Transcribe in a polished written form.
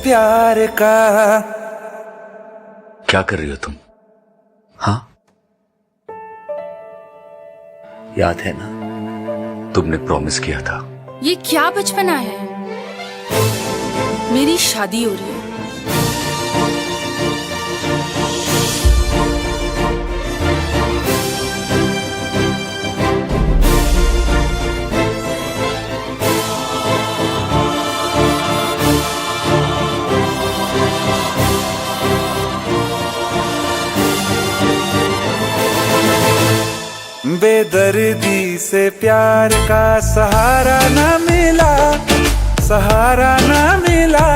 प्यार का। क्या कर रही हो तुम? हाँ, याद है ना, तुमने प्रॉमिस किया था। ये क्या बचपना है? मेरी शादी हो रही है। बेदर्दी से प्यार का सहारा न मिला, सहारा न मिला।